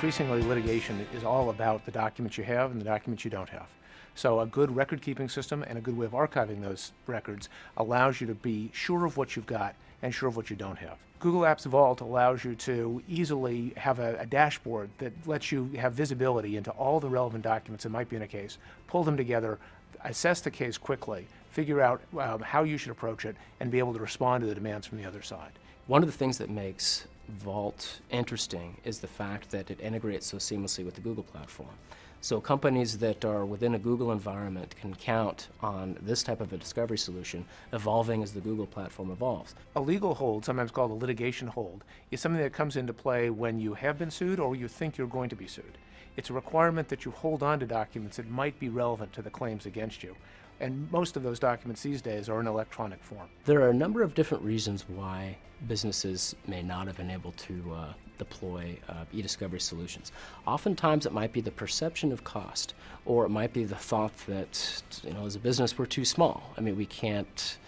Increasingly, litigation is all about the documents you have and the documents you don't have. So a good record-keeping system and a good way of archiving those records allows you to be sure of what you've got and sure of what you don't have. Google Apps Vault allows you to easily have a dashboard that lets you have visibility into all the relevant documents that might be in a case, pull them together, assess the case quickly, figure out how you should approach it, and be able to respond to the demands from the other side. One of the things that makes Vault interesting is the fact that it integrates so seamlessly with the Google platform. So companies that are within a Google environment can count on this type of a discovery solution evolving as the Google platform evolves. A legal hold, sometimes called a litigation hold, is something that comes into play when you have been sued or you think you're going to be sued. It's a requirement that you hold on to documents that might be relevant to the claims against you. And most of those documents these days are in electronic form. There are a number of different reasons why businesses may not have been able to deploy e-discovery solutions. Oftentimes it might be the perception of cost, or it might be the thought that, as a business we're too small. I mean, we can't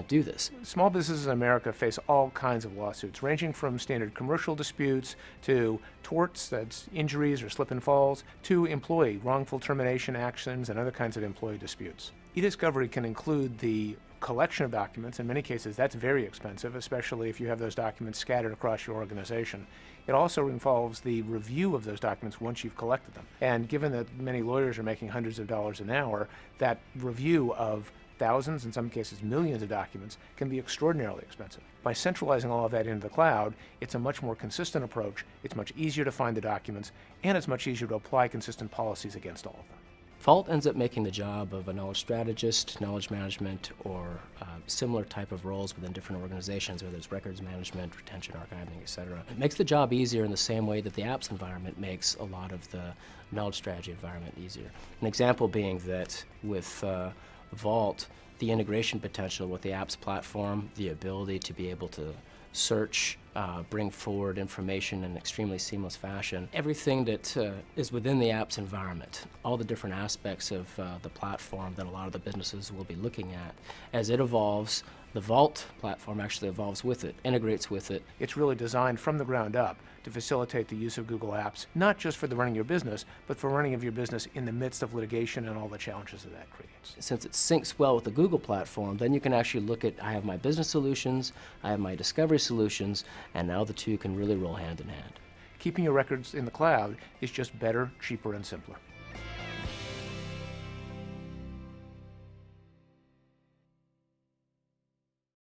do this. Small businesses in America face all kinds of lawsuits, ranging from standard commercial disputes to torts, that's injuries or slip and falls, to employee wrongful termination actions and other kinds of employee disputes. E-discovery can include the collection of documents. In many cases, that's very expensive, especially if you have those documents scattered across your organization. It also involves the review of those documents once you've collected them. And given that many lawyers are making hundreds of dollars an hour, that review of thousands, in some cases millions of documents, can be extraordinarily expensive. By centralizing all of that into the cloud, it's a much more consistent approach, it's much easier to find the documents, and it's much easier to apply consistent policies against all of them. Vault ends up making the job of a knowledge strategist, knowledge management, or similar type of roles within different organizations, whether it's records management, retention, archiving, etc. It makes the job easier in the same way that the apps environment makes a lot of the knowledge strategy environment easier. An example being that with Vault, the integration potential with the apps platform, the ability to be able to search, bring forward information in an extremely seamless fashion. Everything that is within the apps environment, all the different aspects of the platform that a lot of the businesses will be looking at. As it evolves, the Vault platform actually evolves with it, integrates with it. It's really designed from the ground up to facilitate the use of Google Apps, not just for the running of your business, but for running of your business in the midst of litigation and all the challenges that creates. Since it syncs well with the Google platform, then you can actually look at, I have my business solutions, I have my discovery solutions, and now the two can really roll hand in hand. Keeping your records in the cloud is just better, cheaper, and simpler.